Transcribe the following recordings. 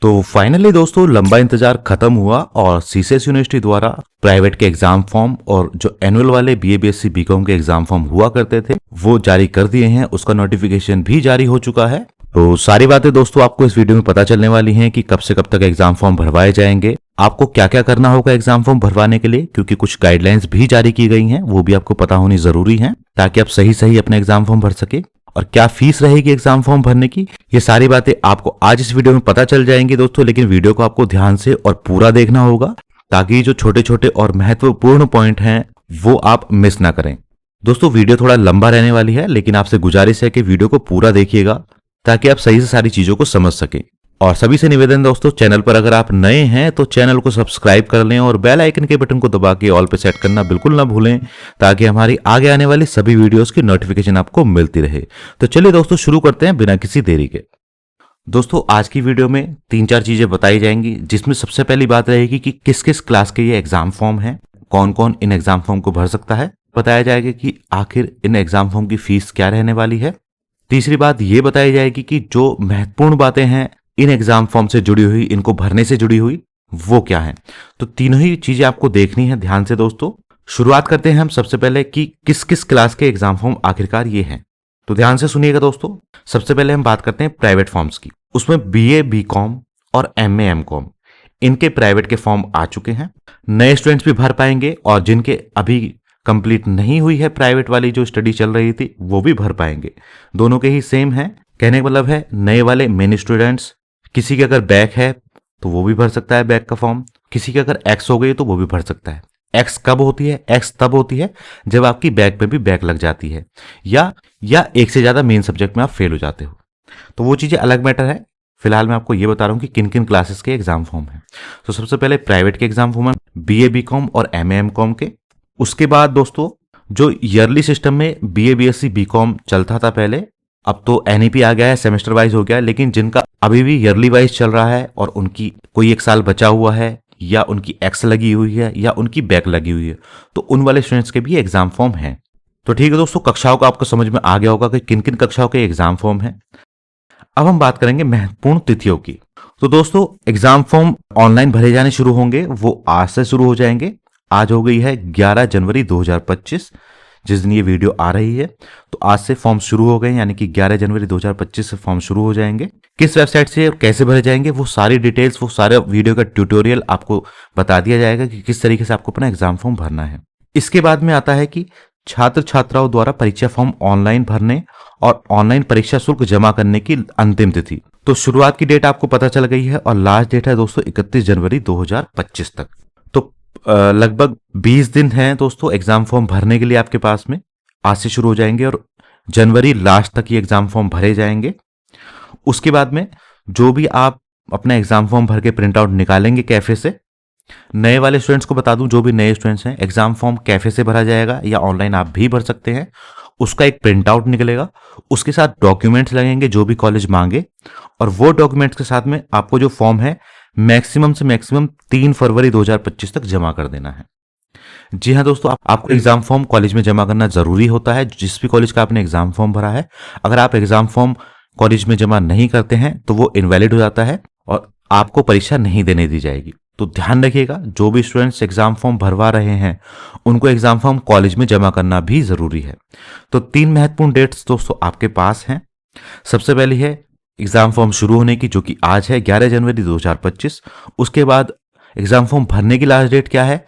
तो फाइनली दोस्तों लंबा इंतजार खत्म हुआ और सीसीएस यूनिवर्सिटी द्वारा प्राइवेट के एग्जाम फॉर्म और जो एनुअल वाले बीए बीएससी बीकॉम के एग्जाम फॉर्म हुआ करते थे वो जारी कर दिए हैं। उसका नोटिफिकेशन भी जारी हो चुका है। तो सारी बातें दोस्तों आपको इस वीडियो में पता चलने वाली हैं कि कब से कब तक एग्जाम फॉर्म भरवाए जाएंगे, आपको क्या क्या करना होगा एग्जाम फॉर्म भरवाने के लिए, क्योंकि कुछ गाइडलाइंस भी जारी की गई हैं, वो भी आपको पता होनी जरूरी है ताकि आप सही सही अपना एग्जाम फॉर्म भर सके। और क्या फीस रहेगी एग्जाम फॉर्म भरने की, ये सारी बातें आपको आज इस वीडियो में पता चल जाएंगी दोस्तों। लेकिन वीडियो को आपको ध्यान से और पूरा देखना होगा ताकि जो छोटे छोटे और महत्वपूर्ण पॉइंट हैं वो आप मिस ना करें। दोस्तों वीडियो थोड़ा लंबा रहने वाली है, लेकिन आपसे गुजारिश है कि वीडियो को पूरा देखिएगा ताकि आप सही से सारी चीजों को समझ सकें। और सभी से निवेदन दोस्तों, चैनल पर अगर आप नए हैं तो चैनल को सब्सक्राइब कर लें और बेल आइकन के बटन को दबा के ऑल पे सेट करना बिल्कुल ना भूलें ताकि हमारी आगे आने वाली सभी वीडियोस की नोटिफिकेशन आपको मिलती रहे। तो चलिए दोस्तों शुरू करते हैं बिना किसी देरी के। दोस्तों आज की वीडियो में 3-4 चीजें बताई जाएंगी, जिसमें सबसे पहली बात रहेगी कि किस किस क्लास के ये एग्जाम फॉर्म हैं, कौन कौन इन एग्जाम फॉर्म को भर सकता है। बताया जाएगा कि आखिर इन एग्जाम फॉर्म की फीस क्या रहने वाली है। तीसरी बात ये बताई जाएगी कि जो महत्वपूर्ण बातें हैं इन एग्जाम फॉर्म से जुड़ी हुई, इनको भरने से जुड़ी हुई, वो क्या है। तो तीनों ही चीजें आपको देखनी है ध्यान से दोस्तों। शुरुआत करते हैं हम सबसे पहले कि किस किस क्लास के एग्जाम फॉर्म आखिरकार ये हैं। तो ध्यान से सुनिएगा दोस्तों। सबसे पहले हम बात करते हैं प्राइवेट फॉर्म्स की। उसमें बीए बीकॉम और एमए एमकॉम इनके प्राइवेट के फॉर्म आ चुके हैं। नए स्टूडेंट्स भी भर पाएंगे और जिनके अभी कंप्लीट नहीं हुई है प्राइवेट वाली जो स्टडी चल रही थी वो भी भर पाएंगे। दोनों के ही सेम है। कहने का मतलब है नए वाले मेन स्टूडेंट्स, किसी के अगर बैक है तो वो भी भर सकता है बैक का फॉर्म, किसी के अगर एक्स हो गई तो वो भी भर सकता है। एक्स कब होती है? एक्स तब होती है जब आपकी बैक पे भी बैक लग जाती है या एक से ज्यादा मेन सब्जेक्ट में आप फेल हो जाते हो, तो वो चीजें अलग मैटर है। फिलहाल मैं आपको ये बता रहा हूं कि किन किन क्लासेस के एग्जाम फॉर्म है। तो सबसे पहले प्राइवेट के एग्जाम फॉर्म है बीए बीकॉम और एमए एमकॉम के। उसके बाद दोस्तों जो ईयरली सिस्टम में बीए बीएससी बीकॉम चलता था पहले, अब तो एनईपी आ गया है, सेमेस्टर वाइज हो गया है, लेकिन जिनका अभी भी ईयरली वाइज चल रहा है और उनकी कोई एक साल बचा हुआ है या उनकी एक्स लगी हुई है या उनकी बैक लगी हुई है, तो उन वाले स्टूडेंट्स के भी एग्जाम फॉर्म हैं। तो ठीक है दोस्तों, कक्षाओं का आपको समझ में आ गया होगा कि किन किन कक्षाओं के एग्जाम फॉर्म हैं। अब हम बात करेंगे महत्वपूर्ण तिथियों की। तो दोस्तों एग्जाम फॉर्म ऑनलाइन भरे जाने शुरू होंगे, वो आज से शुरू हो जाएंगे। आज हो गई है 11 जनवरी 2025, जिस दिन ये वीडियो आ रही है। तो आज से फॉर्म शुरू हो गए, यानी कि 11 जनवरी 2025 से फॉर्म शुरू हो जाएंगे। किस वेबसाइट से और कैसे भरे जाएंगे वो सारी डिटेल्स, वो सारे वीडियो का ट्यूटोरियल आपको बता दिया जाएगा कि किस तरीके से आपको अपना एग्जाम फॉर्म भरना है। इसके बाद में आता है कि छात्र छात्राओं द्वारा परीक्षा फॉर्म ऑनलाइन भरने और ऑनलाइन परीक्षा शुल्क जमा करने की अंतिम तिथि। तो शुरुआत की डेट आपको पता चल गई है और लास्ट डेट है दोस्तों 31 जनवरी 2025 तक। तो लगभग 20 दिन हैं दोस्तों एग्जाम फॉर्म भरने के लिए आपके पास में। आज से शुरू हो जाएंगे और जनवरी लास्ट तक ये एग्जाम फॉर्म भरे जाएंगे। उसके बाद में जो भी आप अपना एग्जाम फॉर्म भर के प्रिंट आउट निकालेंगे कैफे से, नए वाले स्टूडेंट्स को बता दूं, जो भी नए स्टूडेंट्स हैं एग्जाम फॉर्म कैफे से भरा जाएगा या ऑनलाइन आप भी भर सकते हैं। उसका एक प्रिंट आउट निकलेगा, उसके साथ डॉक्यूमेंट्स लगेंगे जो भी कॉलेज मांगे, और वो डॉक्यूमेंट्स के साथ में आपको जो फॉर्म है मैक्सिमम से मैक्सिमम 3 फरवरी 2025 तक जमा कर देना है। जी हाँ दोस्तों, आपको एग्जाम फॉर्म कॉलेज में जमा करना जरूरी होता है, जिस भी कॉलेज का आपने एग्जाम फॉर्म भरा है। अगर आप एग्जाम फॉर्म कॉलेज में जमा नहीं करते हैं तो वो इनवैलिड हो जाता है और आपको परीक्षा नहीं देने दी जाएगी। तो ध्यान रखिएगा, जो भी स्टूडेंट्स एग्जाम फॉर्म भरवा रहे हैं उनको एग्जाम फॉर्म कॉलेज में जमा करना भी जरूरी है। तो 3 महत्वपूर्ण डेट्स दोस्तों आपके पास हैं। सबसे पहली है एग्जाम फॉर्म शुरू होने की, जो कि आज है 11 जनवरी 2025। उसके बाद एग्जाम फॉर्म भरने की लास्ट डेट क्या है?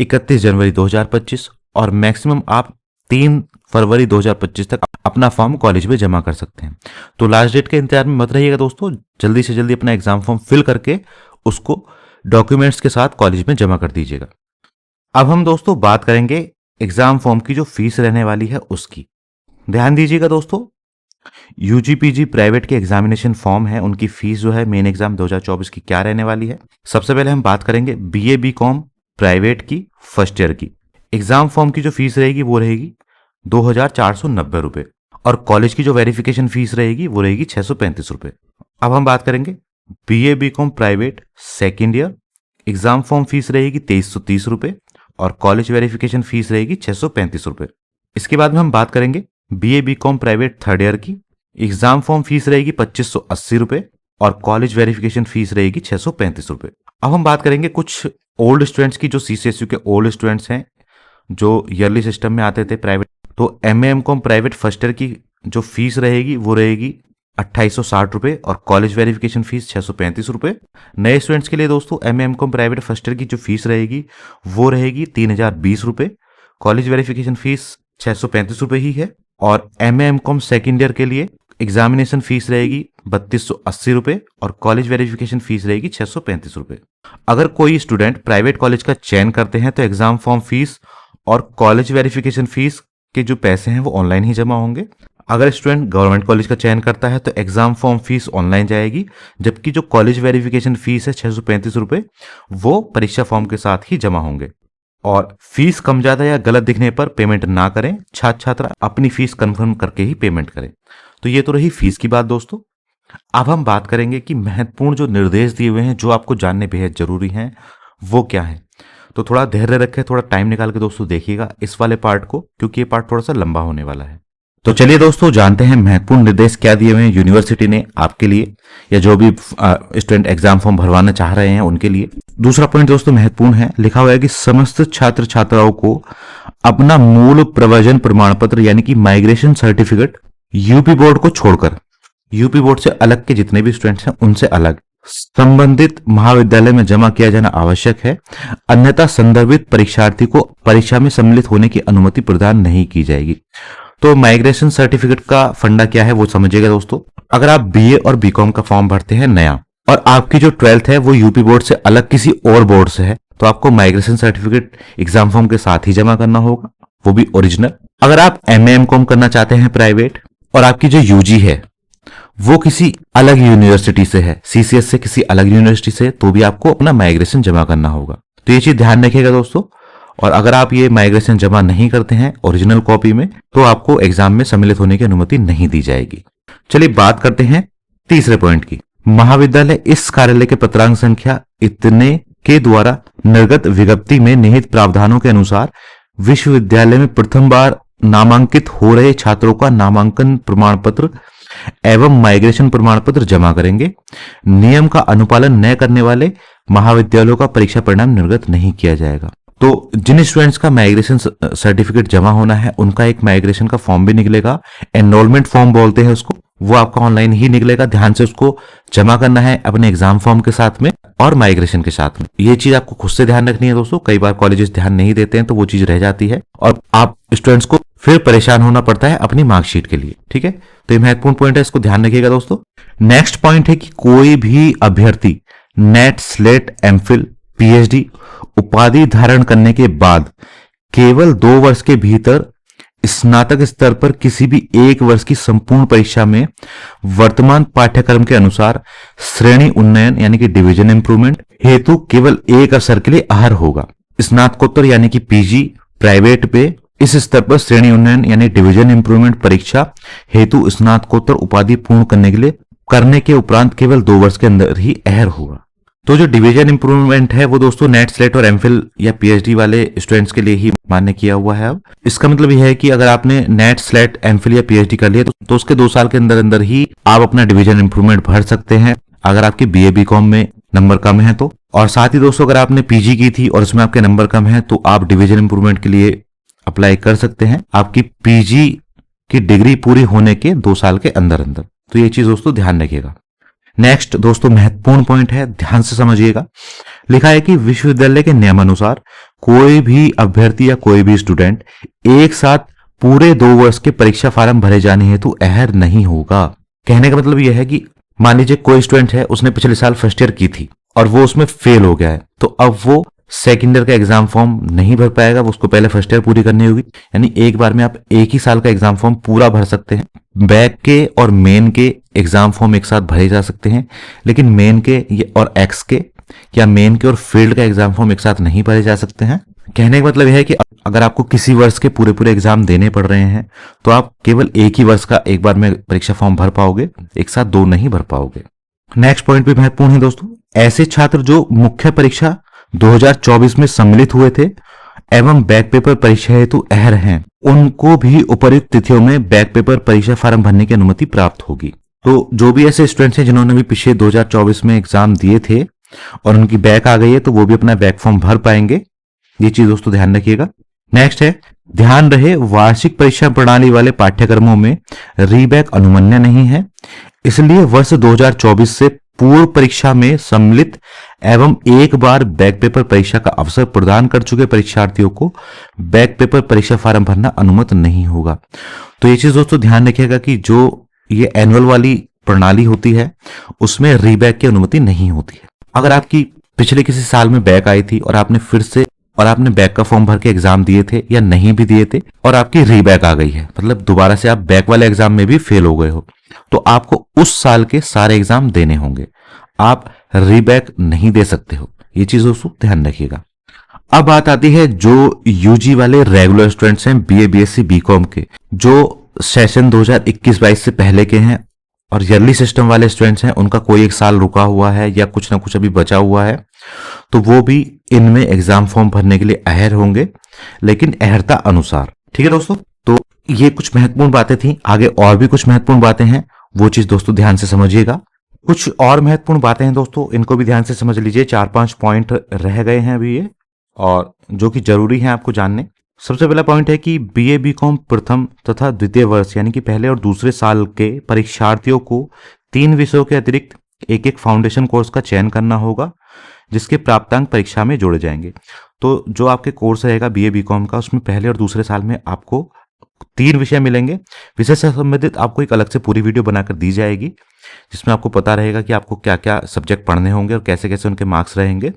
31 जनवरी 2025, और मैक्सिमम आप 3 फरवरी 2025 तक अपना फॉर्म कॉलेज में जमा कर सकते हैं। तो लास्ट डेट के इंतजार में मत रहिएगा दोस्तों, जल्दी से जल्दी अपना एग्जाम फॉर्म फिल करके उसको डॉक्यूमेंट्स के साथ कॉलेज में जमा कर दीजिएगा। अब हम दोस्तों बात करेंगे एग्जाम फॉर्म की जो फीस रहने वाली है उसकी। ध्यान दीजिएगा दोस्तों, यूजीपीजी प्राइवेट के एग्जामिनेशन फॉर्म है, उनकी फीस जो है मेन एग्जाम 2024 की क्या रहने वाली है। सबसे पहले हम बात करेंगे बीए बीकॉम प्राइवेट की फर्स्ट ईयर की। एग्जाम फॉर्म की जो फीस रहेगी वो रहेगी 2490 रुपए, और कॉलेज की जो वेरिफिकेशन फीस रहेगी वो रहेगी 635 रुपए। अब हम बात करेंगे BA BCom private second year. Exam form fees रहेगी 2330 रुपए और कॉलेज वेरिफिकेशन फीस रहेगी 635 रुपए। इसके बाद में हम बात करेंगे BA BCom private third year की। एग्जाम फॉर्म फीस रहेगी 2580 रुपए और कॉलेज वेरिफिकेशन फीस रहेगी 635 रुपए। अब हम बात करेंगे कुछ ओल्ड स्टूडेंट्स की, जो सीसीएसयू के ओल्ड स्टूडेंट्स हैं, जो ईयरली सिस्टम में आते थे प्राइवेट। तो एमएएमकॉम प्राइवेट फर्स्ट ईयर की जो फीस रहेगी वो रहेगी 2860 रुपए और कॉलेज वेरिफिकेशन फीस 635 रुपए। नए स्टूडेंट्स के लिए दोस्तों एमएएमकॉम प्राइवेट फर्स्ट ईयर की जो फीस रहेगी वो रहेगी 3020 रुपए, कॉलेज वेरिफिकेशन फीस 635 रुपए ही है। और एमएएमकॉम सेकेंड ईयर के लिए एग्जामिनेशन फीस रहेगी 3280 रुपए और कॉलेज वेरिफिकेशन फीस रहेगी 635 रुपए। अगर कोई स्टूडेंट प्राइवेट कॉलेज का चयन करते हैं तो एग्जाम फॉर्म फीस और कॉलेज वेरिफिकेशन फीस के जो पैसे हैं वो ऑनलाइन ही जमा होंगे। अगर स्टूडेंट गवर्नमेंट कॉलेज का चयन करता है तो एग्जाम फॉर्म फीस ऑनलाइन जाएगी, जबकि जो कॉलेज वेरिफिकेशन फीस है 635 रुपए वो परीक्षा फॉर्म के साथ ही जमा होंगे। और फीस कम ज्यादा या गलत दिखने पर पेमेंट ना करें, छात्र छात्रा अपनी फीस कंफर्म करके ही पेमेंट करें। तो ये तो रही फीस की बात दोस्तों। अब हम बात करेंगे कि महत्वपूर्ण जो निर्देश दिए हुए हैं जो आपको जानने बेहद जरूरी हैं वो क्या है। तो थोड़ा धैर्य रखें, थोड़ा टाइम निकाल के दोस्तों देखिएगा इस वाले पार्ट को, क्योंकि ये पार्ट थोड़ा सा लंबा होने वाला है। तो चलिए दोस्तों जानते हैं महत्वपूर्ण निर्देश क्या दिए हुए हैं यूनिवर्सिटी ने आपके लिए, या जो भी स्टूडेंट एग्जाम फॉर्म भरवाना चाह रहे हैं उनके लिए। दूसरा पॉइंट दोस्तों महत्वपूर्ण है, लिखा हुआ है कि समस्त छात्र छात्राओं को अपना मूल प्रव्रजन प्रमाण पत्र यानी कि माइग्रेशन सर्टिफिकेट यूपी बोर्ड को छोड़कर, यूपी बोर्ड से अलग के जितने भी स्टूडेंट्स हैं उनसे अलग संबंधित महाविद्यालय में जमा किया जाना आवश्यक है, अन्यथा संदर्भित परीक्षार्थी को परीक्षा में सम्मिलित होने की अनुमति प्रदान नहीं की जाएगी। तो माइग्रेशन सर्टिफिकेट का फंडा क्या है वो समझिएगा दोस्तों। अगर आप बीए और बीकॉम का फॉर्म भरते हैं नया और आपकी जो 12th है वो यूपी बोर्ड से अलग किसी और बोर्ड से है, तो आपको माइग्रेशन सर्टिफिकेट एग्जाम फॉर्म के साथ ही जमा करना होगा, वो भी ओरिजिनल। अगर आप एमएएमकॉम करना चाहते हैं प्राइवेट और आपकी जो यूजी है वो किसी अलग यूनिवर्सिटी से है, सीसीएस से किसी अलग यूनिवर्सिटी से, तो भी आपको अपना माइग्रेशन जमा करना होगा। तो ये चीज ध्यान रखिएगा दोस्तों। और अगर आप ये माइग्रेशन जमा नहीं करते हैं ओरिजिनल कॉपी में तो आपको एग्जाम में सम्मिलित होने की अनुमति नहीं दी जाएगी। चलिए बात करते हैं तीसरे पॉइंट की। महाविद्यालय इस कार्यालय के पत्रांक संख्या इतने के द्वारा निर्गत विज्ञप्ति में निहित प्रावधानों के अनुसार विश्वविद्यालय में प्रथम बार नामांकित हो रहे छात्रों का नामांकन प्रमाण पत्र एवं माइग्रेशन प्रमाण पत्र जमा करेंगे। नियम का अनुपालन न करने वाले महाविद्यालयों का परीक्षा परिणाम निर्गत नहीं किया जाएगा। तो जिन स्टूडेंट्स का माइग्रेशन सर्टिफिकेट जमा होना है उनका एक माइग्रेशन का फॉर्म भी निकलेगा, एनरोलमेंट फॉर्म बोलते हैं उसको, वो आपका ऑनलाइन ही निकलेगा। ध्यान से उसको जमा करना है अपने एग्जाम फॉर्म के साथ में और माइग्रेशन के साथ में। ये चीज आपको खुद से ध्यान रखनी है दोस्तों, कई बार कॉलेजेस ध्यान नहीं देते हैं तो वो चीज रह जाती है और आप स्टूडेंट्स को फिर परेशान होना पड़ता है अपनी मार्कशीट के लिए। ठीक है, तो ये महत्वपूर्ण पॉइंट है, इसको ध्यान रखिएगा दोस्तों। नेक्स्ट पॉइंट है कि कोई भी अभ्यर्थी नेट, स्लेट, एमफिल, पीएचडी उपाधि धारण करने के बाद केवल 2 वर्ष के भीतर स्नातक स्तर पर किसी भी 1 वर्ष की संपूर्ण परीक्षा में वर्तमान पाठ्यक्रम के अनुसार श्रेणी उन्नयन यानी कि डिवीजन इंप्रूवमेंट हेतु केवल एक अवसर के लिए अहर होगा। स्नातकोत्तर यानी कि पीजी प्राइवेट पे इस स्तर पर श्रेणी उन्नयन यानी डिवीजन इंप्रूवमेंट परीक्षा हेतु स्नातकोत्तर उपाधि पूर्ण करने के उपरांत केवल 2 वर्ष के अंदर ही अहर होगा। तो जो डिवीजन इंप्रूवमेंट है वो दोस्तों नेट, स्लेट और एमफिल या पीएचडी वाले स्टूडेंट्स के लिए ही मान्य किया हुआ है। अब इसका मतलब यह है कि अगर आपने नेट, स्लेट, एमफिल या पीएचडी कर लिया तो उसके 2 साल के अंदर अंदर ही आप अपना डिवीजन इंप्रूवमेंट भर सकते हैं, अगर आपके बीए बीकॉम में नंबर कम है तो। और साथ ही दोस्तों अगर आपने पीजी की थी और उसमें आपके नंबर कम है तो आप डिवीजन इंप्रूवमेंट के लिए अप्लाई कर सकते हैं आपकी पीजी की डिग्री पूरी होने के 2 साल के अंदर अंदर। तो ये चीज दोस्तों ध्यान रखिएगा। नेक्स्ट दोस्तों महत्वपूर्ण पॉइंट है, ध्यान से समझिएगा। लिखा है कि विश्वविद्यालय के नियमानुसार कोई भी अभ्यर्थी या कोई भी स्टूडेंट एक साथ पूरे 2 वर्ष के परीक्षा फार्म भरे जाने हेतु अहर नहीं होगा। कहने का मतलब यह है कि मान लीजिए कोई स्टूडेंट है, उसने पिछले साल फर्स्ट ईयर की थी और वो उसमें फेल हो गया है, तो अब वो सेकेंड ईयर का एग्जाम फॉर्म नहीं भर पाएगा, वो उसको पहले फर्स्ट ईयर पूरी करनी होगी। यानी एक बार में आप एक ही साल का एग्जाम फॉर्म पूरा भर सकते हैं। बैक के और मेन के एग्जाम फॉर्म एक साथ भरे जा सकते हैं, लेकिन मेन के और एक्स के या मेन के और फील्ड का एग्जाम फॉर्म एक साथ नहीं भरे जा सकते हैं। कहने का मतलब यह है कि अगर आपको किसी वर्ष के पूरे पूरे एग्जाम देने पड़ रहे हैं तो आप केवल एक ही वर्ष का एक बार में परीक्षा फॉर्म भर पाओगे, एक साथ 2 नहीं भर पाओगे। नेक्स्ट पॉइंट भी महत्वपूर्ण है दोस्तों। ऐसे छात्र जो मुख्य परीक्षा 2024 में सम्मिलित हुए थे एवं बैक पेपर परीक्षा हेतु अहर हैं, उनको भी उपर्युक्त तिथियों में बैक पेपर परीक्षा फार्म भरने की अनुमति प्राप्त होगी। तो जो भी ऐसे स्टूडेंट्स हैं जिन्होंने भी पिछले 2024 में एग्जाम दिए थे और उनकी बैक आ गई है, तो वो भी अपना बैक फॉर्म भर पाएंगे। ये चीज दोस्तों ध्यान रखिएगा। नेक्स्ट है, ध्यान रहे वार्षिक परीक्षा प्रणाली वाले पाठ्यक्रमों में रीबैक अनुमन्य नहीं है, इसलिए वर्ष 2024 से पूर्व परीक्षा में सम्मिलित एवं एक बार बैक पेपर परीक्षा का अवसर प्रदान कर चुके परीक्षार्थियों को बैक पेपर परीक्षा फार्म भरना अनुमत नहीं होगा। तो ये चीज दोस्तों ध्यान रखिएगा कि जो ये एनुअल वाली प्रणाली होती है उसमें रीबैक की अनुमति नहीं होती है। अगर आपकी पिछले किसी साल में बैक आई थी और आपने बैक का फॉर्म भर के एग्जाम दिए थे या नहीं भी दिए थे और आपकी रीबैक आ गई है, मतलब दोबारा से आप बैक वाले एग्जाम में भी फेल हो गए हो, तो आपको उस साल के सारे एग्जाम देने होंगे, आप रीबैक नहीं दे सकते हो। ये चीज दोस्तों ध्यान रखिएगा। अब बात आती है जो यूजी वाले रेगुलर स्टूडेंट्स हैं बीए बीएससी बीकॉम के, जो सेशन 2021-22 से पहले के हैं और ईयरली सिस्टम वाले स्टूडेंट्स हैं, उनका कोई एक साल रुका हुआ है या कुछ ना कुछ अभी बचा हुआ है, तो वो भी इनमें एग्जाम फॉर्म भरने के लिए अहर होंगे, लेकिन अहर्ता अनुसार। ठीक है दोस्तों, तो ये कुछ महत्वपूर्ण बातें थी। आगे और भी कुछ महत्वपूर्ण बातें हैं, वो चीज दोस्तों ध्यान से समझिएगा। कुछ और महत्वपूर्ण बातें हैं दोस्तों, इनको भी ध्यान से समझ लीजिए। 4-5 पॉइंट रह गए हैं अभी ये, और जो कि जरूरी है आपको जानने। सबसे पहला पॉइंट है कि बीए बीकॉम प्रथम तथा द्वितीय वर्ष यानी कि पहले और दूसरे साल के परीक्षार्थियों को 3 विषयों के अतिरिक्त एक एक फाउंडेशन कोर्स का चयन करना होगा, जिसके प्राप्तांक परीक्षा में जोड़े जाएंगे। तो जो आपके कोर्स रहेगा बीए बीकॉम का, उसमें पहले और दूसरे साल में आपको 3 विषय मिलेंगे। विषय से संबंधित आपको एक अलग से पूरी वीडियो बनाकर दी जाएगी, जिसमें आपको पता रहेगा कि आपको क्या क्या सब्जेक्ट पढ़ने होंगे और कैसे कैसे उनके मार्क्स रहेंगे।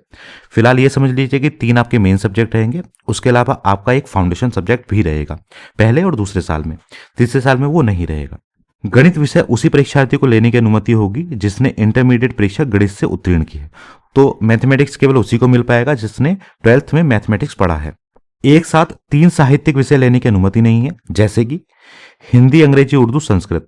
फिलहाल ये समझ लीजिए कि 3 आपके मेन सब्जेक्ट रहेंगे, उसके अलावा आपका एक फाउंडेशन सब्जेक्ट भी रहेगा पहले और दूसरे साल में। तीसरे साल में वो नहीं रहेगा। गणित विषय उसी परीक्षार्थी को लेने की अनुमति होगी जिसने इंटरमीडिएट परीक्षा गणित से उत्तीर्ण की है। तो मैथमेटिक्स केवल उसी को मिल पाएगा जिसने 12th में मैथमेटिक्स पढ़ा है। एक साथ 3 साहित्यिक विषय लेने की अनुमति नहीं है, जैसे कि हिंदी, अंग्रेजी, उर्दू, संस्कृत।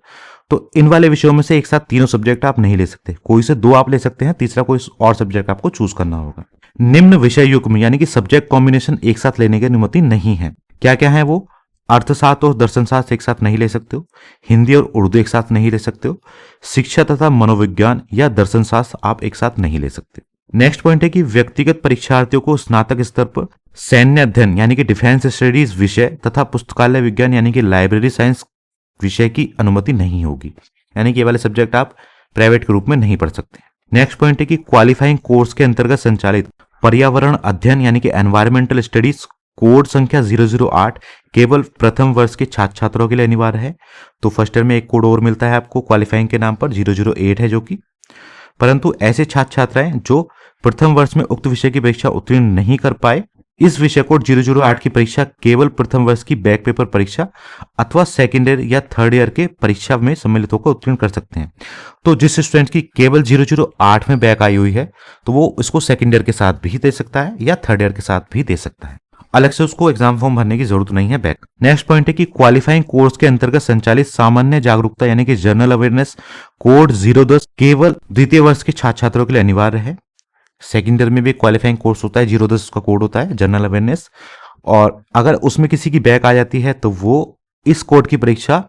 तो इन वाले विषयों में से एक साथ तीनों सब्जेक्ट आप नहीं ले सकते, कोई से 2 आप ले सकते हैं, तीसरा कोई और सब्जेक्ट आपको चूज करना होगा। निम्न विषय युग्म यानी कि सब्जेक्ट कॉम्बिनेशन एक साथ लेने की अनुमति नहीं है। क्या क्या है वो? अर्थशास्त्र और दर्शन शास्त्र एक साथ नहीं ले सकते हो, हिंदी और उर्दू एक साथ नहीं ले सकते हो, शिक्षा तथा मनोविज्ञान या दर्शन शास्त्र आप एक साथ नहीं ले सकते। नेक्स्ट पॉइंट है कि व्यक्तिगत परीक्षार्थियों को स्नातक स्तर पर सैन्य अध्ययन यानी कि डिफेंस स्टडीज विषय तथा पुस्तकालय विज्ञान यानी कि लाइब्रेरी साइंस विषय की अनुमति नहीं होगी, यानी कि ये वाले सब्जेक्ट आप प्राइवेट के रूप में नहीं पढ़ सकते। नेक्स्ट पॉइंट है कि क्वालिफाइंग कोर्स के अंतर्गत संचालित पर्यावरण अध्ययन यानी कि एनवायरमेंटल स्टडीज कोड संख्या 008 केवल प्रथम वर्ष के छात्र छात्रों के लिए अनिवार्य है। तो फर्स्ट ईयर में एक कोड और मिलता है आपको क्वालिफाइंग के नाम पर, 008 है जो कि, परंतु ऐसे छात्र छात्राएं जो प्रथम वर्ष में उक्त विषय की परीक्षा उत्तीर्ण नहीं कर पाए, इस विषय कोड 008 की परीक्षा केवल प्रथम वर्ष की बैक पेपर परीक्षा अथवा सेकेंड ईयर या थर्ड ईयर के परीक्षा में सम्मिलित होकर उत्तीर्ण कर सकते हैं। तो जिस स्टूडेंट की केवल 008 में बैक आई हुई है, तो वो इसको सेकेंड ईयर के साथ भी दे सकता है या थर्ड ईयर के साथ भी दे सकता है, अलग से उसको एग्जाम फॉर्म भरने की जरूरत नहीं है बैक। नेक्स्ट पॉइंट है कि क्वालिफाइंग कोर्स के अंतर्गत संचालित सामान्य जागरूकता यानी कि जनरल अवेयरनेस कोड 010 केवल द्वितीय वर्ष के छात्र छात्रों के लिए अनिवार्य है। सेकेंड ईयर में भी क्वालिफाइंग कोर्स होता है, 010 का कोड होता है जनरल अवेयरनेस, और अगर उसमें किसी की बैक आ जाती है तो वो इस कोड की परीक्षा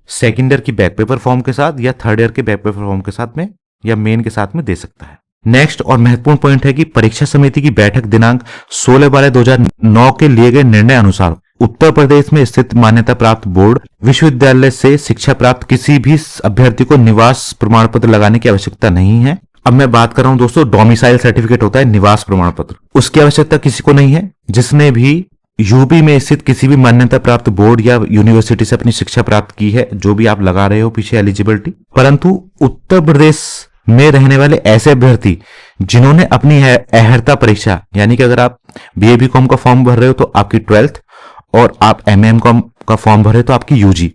सेकेंड ईयर की बैक पेपर फॉर्म के साथ या थर्ड ईयर के बैक पेपर फॉर्म के साथ में या मेन के साथ में दे सकता है। नेक्स्ट और महत्वपूर्ण पॉइंट है कि परीक्षा समिति की बैठक दिनांक 16/12/2009 के लिए गए निर्णय अनुसार उत्तर प्रदेश में स्थित मान्यता प्राप्त बोर्ड विश्वविद्यालय से शिक्षा प्राप्त किसी भी अभ्यर्थी को निवास प्रमाण पत्र लगाने की आवश्यकता नहीं है। अब मैं बात कर रहा हूं दोस्तों, डोमिसाइल सर्टिफिकेट होता है निवास प्रमाण पत्र, उसकी आवश्यकता किसी को नहीं है। जिसने भी यूपी में स्थित किसी भी मान्यता प्राप्त बोर्ड या यूनिवर्सिटी से अपनी शिक्षा प्राप्त की है, जो भी आप लगा रहे हो पीछे एलिजिबिलिटी, परंतु उत्तर प्रदेश में रहने वाले ऐसे अभ्यर्थी जिन्होंने अपनी अहर्ता परीक्षा यानी कि अगर आप बीए बीकॉम का फॉर्म भर रहे हो तो आपकी 12th और आप एमए कॉम का फॉर्म भर रहे हो तो आपकी यूजी,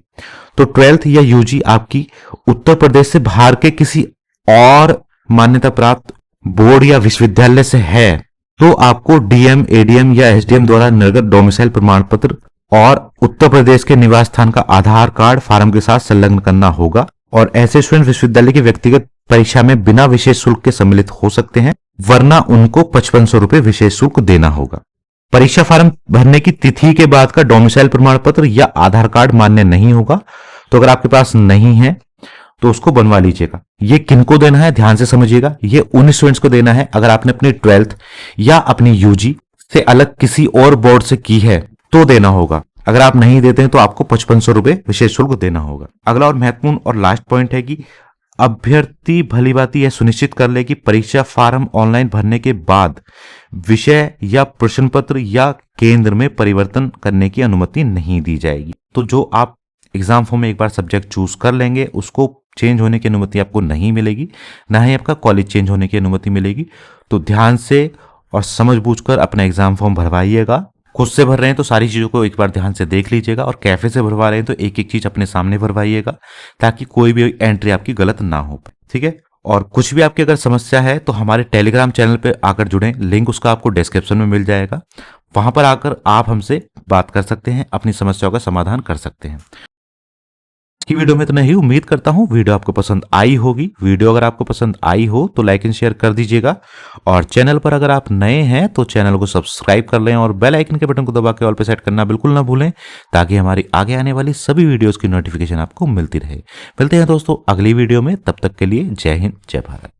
तो 12th या यूजी आपकी उत्तर प्रदेश से बाहर के किसी और मान्यता प्राप्त बोर्ड या विश्वविद्यालय से है, तो आपको डीएम, एडीएम या एसडीएम द्वारा निर्गत डोमिसाइल प्रमाण पत्र और उत्तर प्रदेश के निवास स्थान का आधार कार्ड फार्म के साथ संलग्न करना होगा। और ऐसे स्टूडेंट विश्वविद्यालय की व्यक्तिगत परीक्षा में बिना विशेष शुल्क के सम्मिलित हो सकते हैं, वरना उनको 5500 रुपए विशेष शुल्क देना होगा। परीक्षा फार्म भरने की तिथि के बाद का डोमिसाइल प्रमाण पत्र या आधार कार्ड मान्य नहीं होगा। तो अगर आपके पास नहीं है तो उसको बनवा लीजिएगा। ये किनको देना है ध्यान से समझिएगा, ये उन स्टूडेंट्स को देना है अगर आपने अपनी 12th या अपनी यूजी से अलग किसी और बोर्ड से की है तो देना होगा। अगर आप नहीं देते हैं तो आपको 5500 रुपए विशेष शुल्क देना होगा। अगला और महत्वपूर्ण और लास्ट पॉइंट है कि अभ्यर्थी भलीभांति यह सुनिश्चित कर ले कि परीक्षा फार्म ऑनलाइन भरने के बाद विषय या प्रश्न पत्र या केंद्र में परिवर्तन करने की अनुमति नहीं दी जाएगी। तो जो आप एग्जाम फॉर्म में एक बार सब्जेक्ट चूज कर लेंगे उसको चेंज होने की अनुमति आपको नहीं मिलेगी, ना ही आपका कॉलेज चेंज होने की अनुमति मिलेगी। तो ध्यान से और समझबूझकर अपना एग्जाम फॉर्म भरवाइएगा। खुद से भर रहे हैं तो सारी चीज़ों को एक बार ध्यान से देख लीजिएगा, और कैफे से भरवा रहे हैं तो एक एक चीज़ अपने सामने भरवाइएगा ताकि कोई भी एंट्री आपकी गलत ना हो पाए, ठीक है। और कुछ भी आपकी अगर समस्या है तो हमारे टेलीग्राम चैनल पे आकर जुड़ें, लिंक उसका आपको डिस्क्रिप्शन में मिल जाएगा। वहां पर आकर आप हमसे बात कर सकते हैं, अपनी समस्याओं का समाधान कर सकते हैं। की वीडियो में इतना ही, उम्मीद करता हूं वीडियो आपको पसंद आई होगी। वीडियो अगर आपको पसंद आई हो तो लाइक एंड शेयर कर दीजिएगा, और चैनल पर अगर आप नए हैं तो चैनल को सब्सक्राइब कर लें और बेल आइकन के बटन को दबा के ऑल पे सेट करना बिल्कुल ना भूलें, ताकि हमारी आगे आने वाली सभी वीडियोस की नोटिफिकेशन आपको मिलती रहे। मिलते हैं दोस्तों अगली वीडियो में, तब तक के लिए जय हिंद जय भारत।